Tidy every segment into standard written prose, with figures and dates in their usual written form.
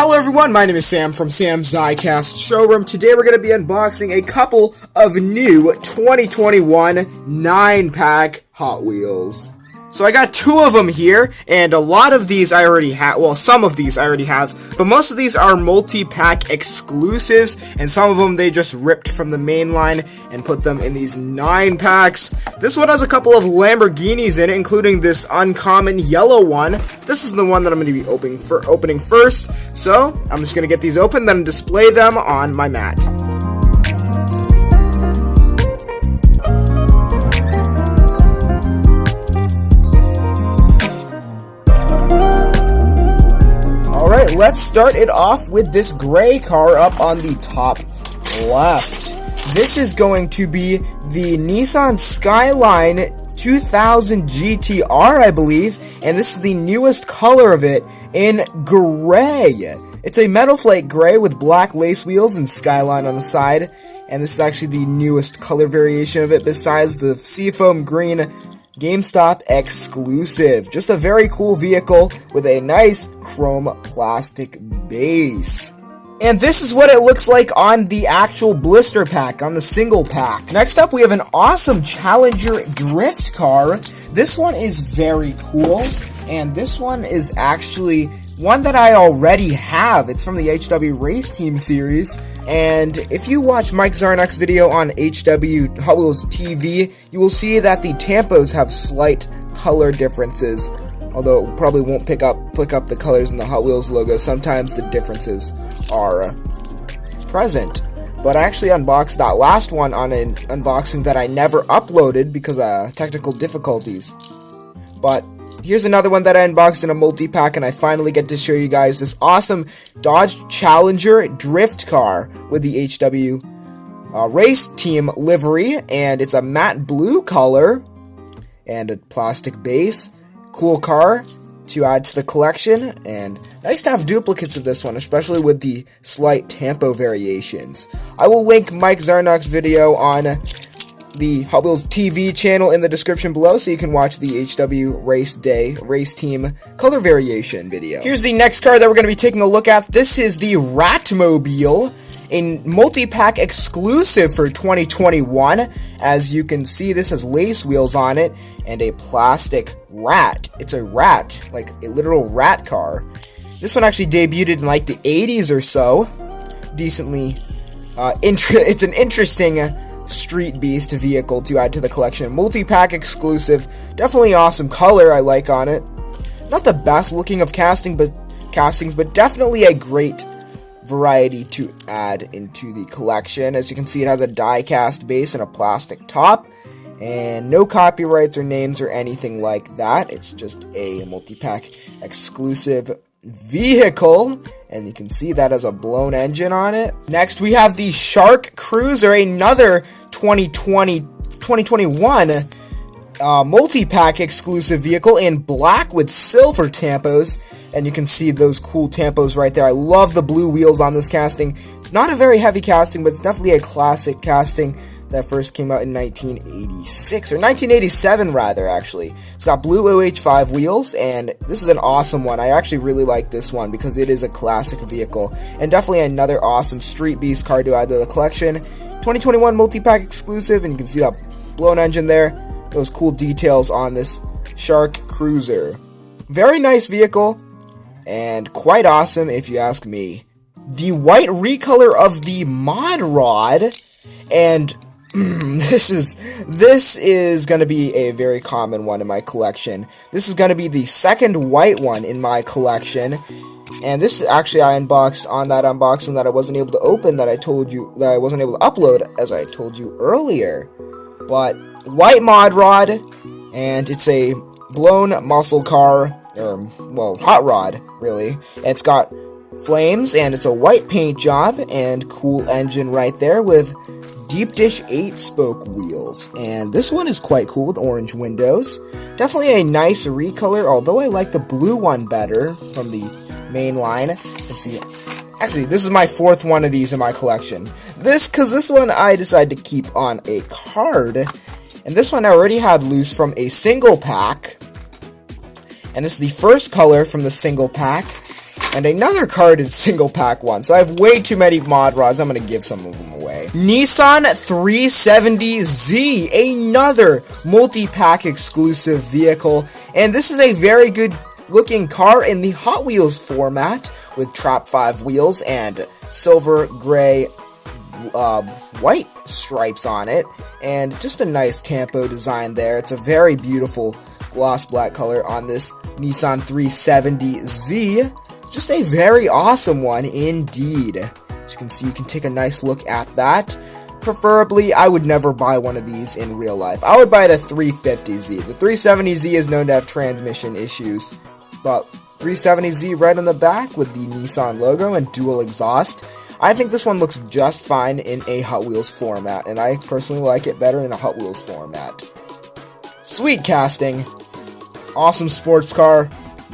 Hello everyone, my name is Sam from Sam's Diecast Showroom. Today we're going to be unboxing a couple of new 2021 9-pack Hot Wheels. So I got two of them here, and a lot of these I already have, well, some of these I already have, but most of these are multi-pack exclusives, and some of them they just ripped from the main line and put them in these 9-packs. This one has a couple of Lamborghinis in it, including this uncommon yellow one. This is the one that I'm going to be opening first, so I'm just going to get these open, then display them on my mat. Alright, let's start it off with this gray car up on the top left. This is going to be the Nissan Skyline 2000 GTR, I believe, and this is the newest color of it in gray. It's a metal flake gray with black lace wheels and Skyline on the side, and this is actually the newest color variation of it besides the seafoam green GameStop exclusive. Just a very cool vehicle with a nice chrome plastic base. And this is what it looks like on the actual blister pack, on the single pack. Next up, we have an awesome Challenger drift car. This one is very cool, and this one is actually one that I already have. It's from the HW Race Team series, and if you watch Mike Zarnock's video on HW Hot Wheels TV, you will see that the tampos have slight color differences, although it probably won't pick up the colors in the Hot Wheels logo. Sometimes the differences are present. But I actually unboxed that last one on an unboxing that I never uploaded because of technical difficulties. But here's another one that I unboxed in a multi-pack, and I finally get to show you guys this awesome Dodge Challenger drift car with the HW Race Team livery, and it's a matte blue color and a plastic base. Cool car to add to the collection, and nice to have duplicates of this one, especially with the slight tampo variations. I will link Mike Zarnock's video on the Hot Wheels TV channel in the description below, so you can watch the HW Race Team color variation video. Here's the next car that we're going to be taking a look at. This is the Ratmobile, a multi-pack exclusive for 2021. As you can see, this has lace wheels on it and a plastic rat. It's a rat, like a literal rat car. This one actually debuted in like the 80s or so. Decently, it's an interesting street beast vehicle to add to the collection. Multi-pack exclusive, definitely awesome color I like on it. Not the best looking of castings, but definitely a great variety to add into the collection. As you can see, it has a die-cast base and a plastic top, and no copyrights or names or anything like that. It's just a multi-pack exclusive vehicle, and you can see that has a blown engine on it. Next, we have the Sharkruiser, another 2021 multi-pack exclusive vehicle in black with silver tampos, and you can see those cool tampos right there. I love the blue wheels on this casting. It's not a very heavy casting, but it's definitely a classic casting that first came out in 1986, or 1987 rather, actually. It's got blue OH5 wheels, and this is an awesome one. I actually really like this one because it is a classic vehicle, and definitely another awesome street beast car to add to the collection. 2021 multi-pack exclusive, and you can see that blown engine there, those cool details on this Sharkruiser. Very nice vehicle, and quite awesome if you ask me. The white recolor of the Mod Rod, and this is going to be a very common one in my collection. This is going to be the second white one in my collection, and this actually I unboxed on that unboxing that I wasn't able to open, that I told you that I wasn't able to upload, as I told you earlier. But white Mod Rod, and it's a blown muscle car, or well, hot rod really. And it's got flames, and it's a white paint job and cool engine right there with deep dish 8-spoke wheels, and this one is quite cool with orange windows. Definitely a nice recolor, although I like the blue one better from the main line. Let's see, actually this is my fourth one of these in my collection. Because this one I decided to keep on a card, and this one I already had loose from a single pack, and this is the first color from the single pack. And another carded single pack one. So I have way too many mod rods. I'm going to give some of them away. Nissan 370Z, another multi-pack exclusive vehicle. And this is a very good looking car in the Hot Wheels format with Trap 5 wheels and silver, gray, white stripes on it. And just a nice tampo design there. It's a very beautiful gloss black color on this Nissan 370Z. Just a very awesome one indeed. As you can see, you can take a nice look at that. Preferably, I would never buy one of these in real life. I would buy the 350Z. The 370Z is known to have transmission issues, but 370Z right on the back with the Nissan logo and dual exhaust. I think this one looks just fine in a Hot Wheels format, and I personally like it better in a Hot Wheels format. Sweet casting. Awesome sports car.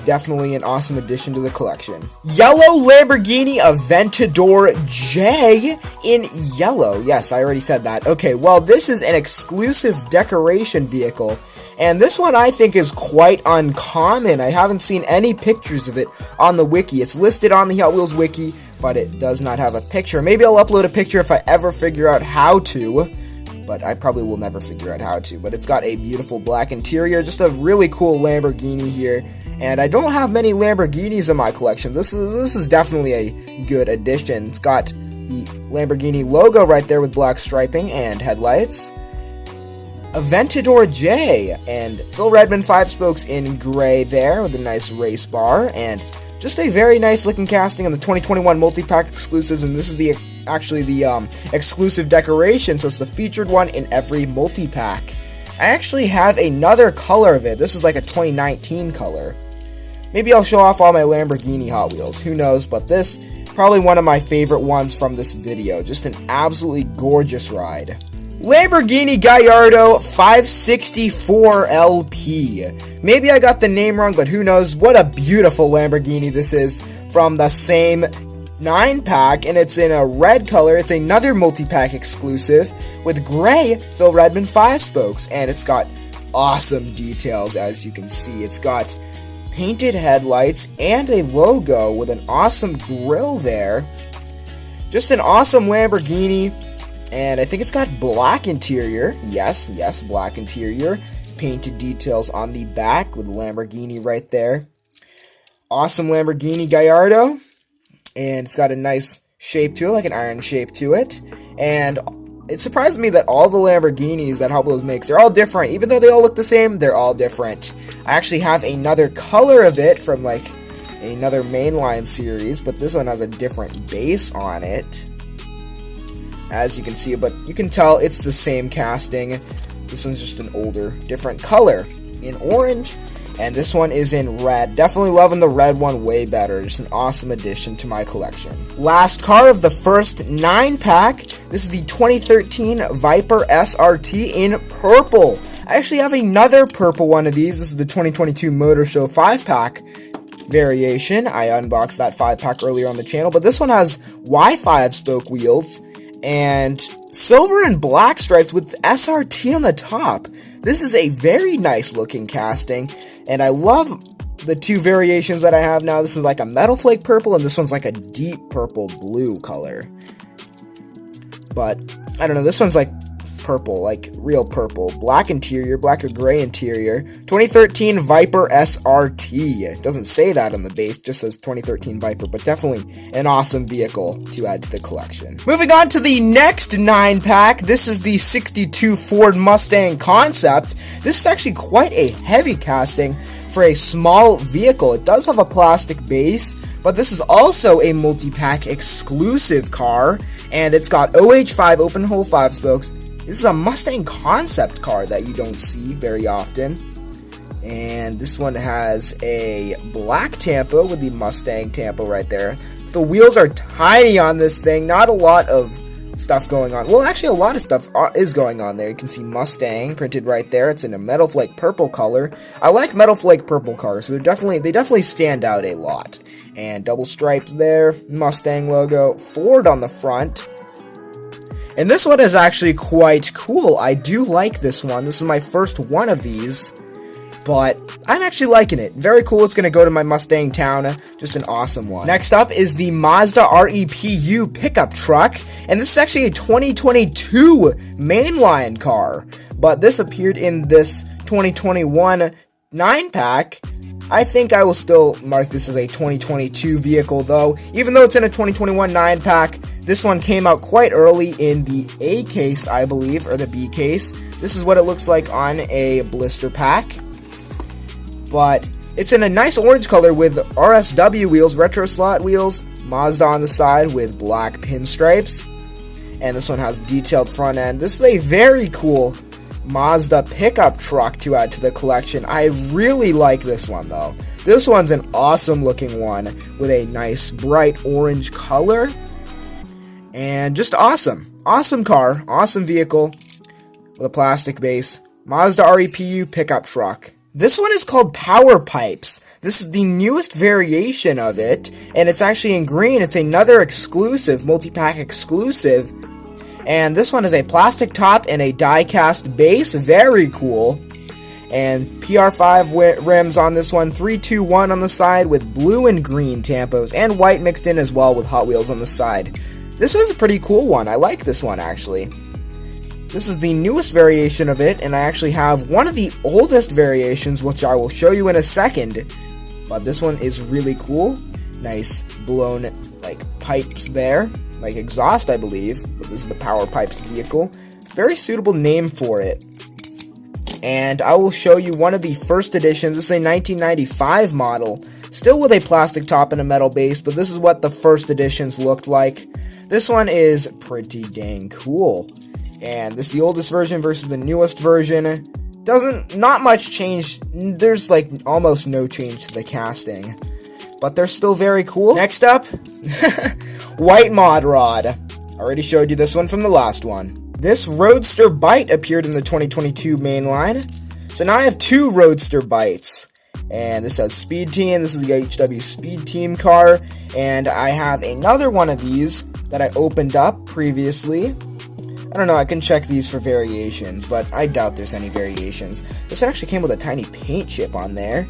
Definitely an awesome addition to the collection. Yellow Lamborghini Aventador J in yellow. Yes, I already said that. Okay, well, this is an exclusive decoration vehicle, and this one I think is quite uncommon. I haven't seen any pictures of it on the wiki. It's listed on the Hot Wheels wiki, but it does not have a picture. Maybe I'll upload a picture if I ever figure out how to, but I probably will never figure out how to. But it's got a beautiful black interior, just a really cool Lamborghini here. And I don't have many Lamborghinis in my collection. This is definitely a good addition. It's got the Lamborghini logo right there with black striping and headlights. Aventador J and Phil Redmond 5 spokes in gray there with a nice race bar, and just a very nice looking casting on the 2021 Multipack Exclusives. And this is actually the exclusive decoration, so it's the featured one in every multi-pack. I actually have another color of it. This is like a 2019 color. Maybe I'll show off all my Lamborghini Hot Wheels. Who knows? But this, probably one of my favorite ones from this video. Just an absolutely gorgeous ride. Lamborghini Gallardo 564 LP. Maybe I got the name wrong, but who knows? What a beautiful Lamborghini this is from the same 9-pack, and it's in a red color. It's another multi-pack exclusive with gray Phil Redmond 5 spokes, and it's got awesome details. As you can see, it's got painted headlights and a logo with an awesome grille there. Just an awesome Lamborghini, and I think it's got black interior. Yes, black interior. Painted details on the back with Lamborghini right there. Awesome Lamborghini Gallardo. And it's got a nice shape to it, like an iron shape to it. And it surprised me that all the Lamborghinis that Hot Wheels makes, they're all different. Even though they all look the same, they're all different. I actually have another color of it from like another mainline series, but this one has a different base on it, as you can see. But you can tell it's the same casting. This one's just an older, different color in orange. And this one is in red. Definitely loving the red one way better. Just an awesome addition to my collection. Last car of the first 9-pack. This is the 2013 Viper SRT in purple. I actually have another purple one of these. This is the 2022 Motor Show 5-pack variation. I unboxed that 5-pack earlier on the channel. But this one has Y5 spoke wheels and silver and black stripes with SRT on the top. This is a very nice looking casting, and I love the two variations that I have now. This is like a metal flake purple, and this one's like a deep purple blue color. But I don't know, this one's like purple, like real purple. Black interior, black or gray interior. 2013 Viper SRT. It doesn't say that on the base, just says 2013 Viper, but definitely an awesome vehicle to add to the collection. Moving on to the next 9-pack. This is the 62 Ford Mustang Concept. This is actually quite a heavy casting for a small vehicle. It does have a plastic base, but this is also a multi-pack exclusive car, and it's got OH5 open hole 5 spokes. This is a Mustang concept car that you don't see very often. And this one has a black tampo with the Mustang tampo right there. The wheels are tiny on this thing. Not a lot of stuff going on. Well, actually, a lot of stuff is going on there. You can see Mustang printed right there. It's in a metal flake purple color. I like metal flake purple cars, so they definitely stand out a lot. And double stripes there. Mustang logo. Ford on the front. And this one is actually quite cool. I do like this one. This is my first one of these. but I'm actually liking it. Very cool. It's going to go to my Mustang town. Just an awesome one. Next up is the Mazda REPU pickup truck, and this is actually a 2022 mainline car, but this appeared in this 2021 9-pack. I think I will still mark this as a 2022 vehicle though, even though it's in a 2021 9-pack. This one came out quite early in the A case, I believe, or the B case. This is what it looks like on a blister pack. But it's in a nice orange color with RSW wheels, retro slot wheels, Mazda on the side with black pinstripes. And this one has detailed front end. This is a very cool Mazda pickup truck to add to the collection. I really like this one though. This one's an awesome looking one with a nice bright orange color. And just awesome. Awesome car, awesome vehicle with a plastic base. Mazda REPU pickup truck. This one is called Power Pipes. This is the newest variation of it, and it's actually in green. It's another exclusive, Multipack Exclusive. And this one is a plastic top and a die-cast base. Very cool. And PR5 rims on this one. 321 on the side with blue and green tampos, and white mixed in as well with Hot Wheels on the side. This was a pretty cool one. I like this one, actually. This is the newest variation of it, and I actually have one of the oldest variations, which I will show you in a second. But this one is really cool. Nice blown, like, pipes there. Like exhaust, I believe. But this is the Power Pipes vehicle. Very suitable name for it. And I will show you one of the first editions. This is a 1995 model. Still with a plastic top and a metal base, but this is what the first editions looked like. This one is pretty dang cool. And this is the oldest version versus the newest version. Not much change. There's like almost no change to the casting. But they're still very cool. Next up, white mod rod. Already showed you this one from the last one. This Roadster bite appeared in the 2022 mainline. So now I have two Roadster bites. And this has Speed Team. This is the HW Speed Team car. And I have another one of these that I opened up previously. I don't know, I can check these for variations, but I doubt there's any variations. This one actually came with a tiny paint chip on there.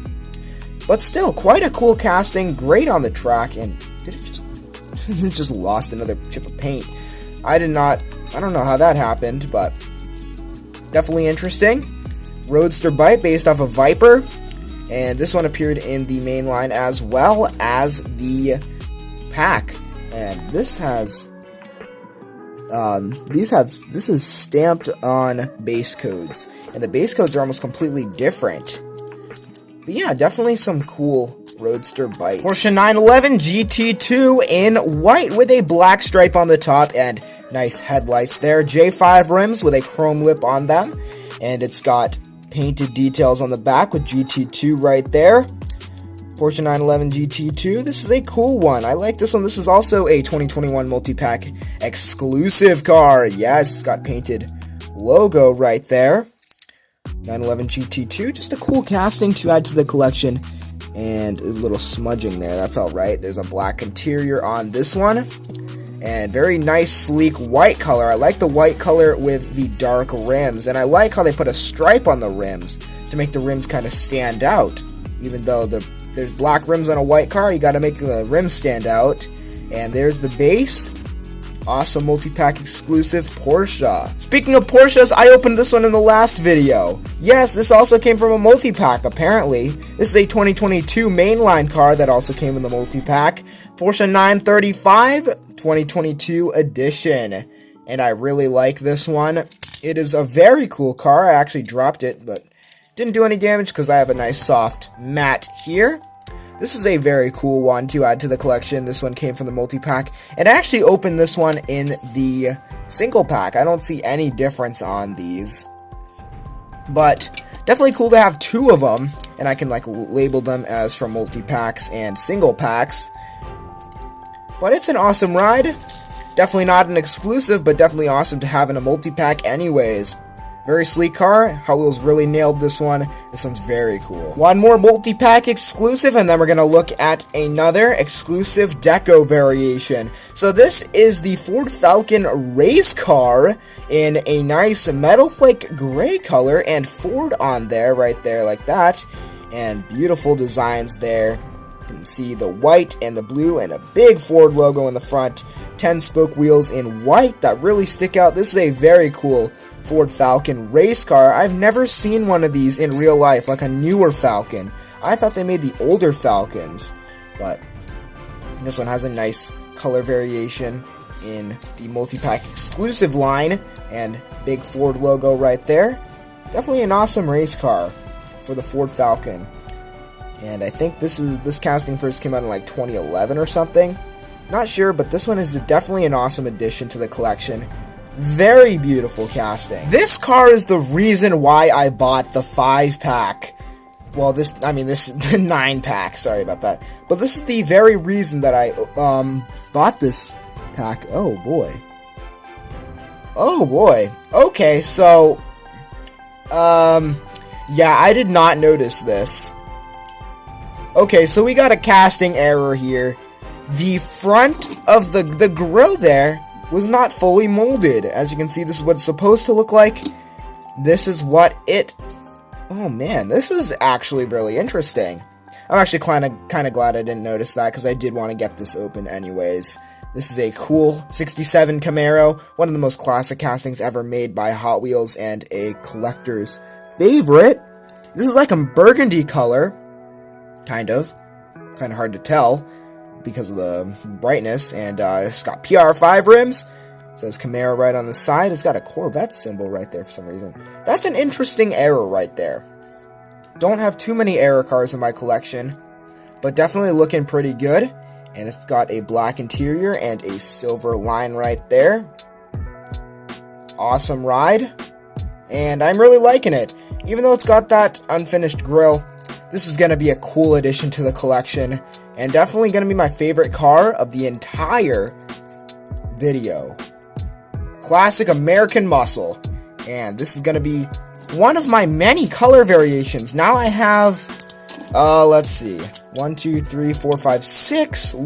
But still, quite a cool casting, great on the track, and did it just... it just lost another chip of paint. I don't know how that happened, but definitely interesting. Roadster bite based off of Viper, and this one appeared in the main line as well as the pack. And this has... this is stamped on base codes, and the base codes are almost completely different. But yeah, definitely some cool Roadster bites. Porsche 911 GT2 in white with a black stripe on the top and nice headlights there. J5 rims with a chrome lip on them, and it's got painted details on the back with GT2 right there. Porsche 911 GT2. This is a cool one. I like this one. This is also a 2021 Multipack exclusive car. Yes, it's got painted logo right there. 911 GT2. Just a cool casting to add to the collection. And a little smudging there. That's alright. There's a black interior on this one. And very nice, sleek white color. I like the white color with the dark rims. And I like how they put a stripe on the rims to make the rims kind of stand out. Even though there's black rims on a white car, you gotta make the rims stand out. And there's the base. Awesome multi-pack exclusive Porsche. Speaking of Porsches, I opened this one in the last video. Yes, this also came from a multi-pack, apparently. This is a 2022 mainline car that also came in the multi-pack. Porsche 935 2022 edition. And I really like this one. It is a very cool car. I actually dropped it, but didn't do any damage because I have a nice soft matte here. This is a very cool one to add to the collection. This one came from the multi-pack. And I actually opened this one in the single pack. I don't see any difference on these. But definitely cool to have two of them. And I can like label them as from multi-packs and single packs. But it's an awesome ride. Definitely not an exclusive, but definitely awesome to have in a multi-pack anyways. Very sleek car. Hot Wheels really nailed this one. This one's very cool. One more multi-pack exclusive, and then we're going to look at another Exclusuve Deco variation. So this is the Ford Falcon race car in a nice metal flake gray color, and Ford on there, right there like that. And beautiful designs there. You can see the white and the blue and a big Ford logo in the front. 10-spoke wheels in white that really stick out. This is a very cool Ford Falcon race car. I've never seen one of these in real life, like a newer Falcon. I thought they made the older Falcons, but this one has a nice color variation in the multi-pack exclusive line, and big Ford logo right there. Definitely an awesome race car for the Ford Falcon. And I think this casting first came out in like 2011 or something. Not sure, but this one is definitely an awesome addition to the collection. Very beautiful casting. This car is the reason why I bought the 5-pack. Well, this is the 9-pack, sorry about that. But this is the very reason that I bought this pack. Oh boy. Oh boy. Okay, so yeah, I did not notice this. Okay, so we got a casting error here. The front of the grille there was not fully molded. As you can see, this is what it's supposed to look like. This is what it... Oh man, this is actually really interesting. I'm actually kind of glad I didn't notice that, because I did want to get this open anyways. This is a cool 67 Camaro, one of the most classic castings ever made by Hot Wheels, and a collector's favorite. This is like a burgundy color, kind of hard to tell because of the brightness, and it's got PR5 rims. It says Camaro right on the side. It's got a Corvette symbol right there for some reason. That's an interesting error right there. Don't have too many error cars in my collection, but definitely looking pretty good. And it's got a black interior and a silver line right there. Awesome ride, and I'm really liking it. Even though it's got that unfinished grille, this is going to be a cool addition to the collection, and definitely going to be my favorite car of the entire video. Classic American muscle. And this is going to be one of my many color variations. Now I have, let's see, 1, 2, 3, 4, 5, 6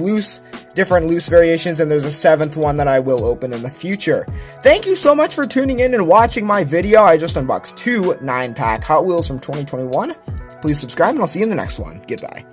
different loose variations, and there's a 7th one that I will open in the future. Thank you so much for tuning in and watching my video. I just unboxed 2 9-pack Hot Wheels from 2021. Please subscribe, and I'll see you in the next one. Goodbye.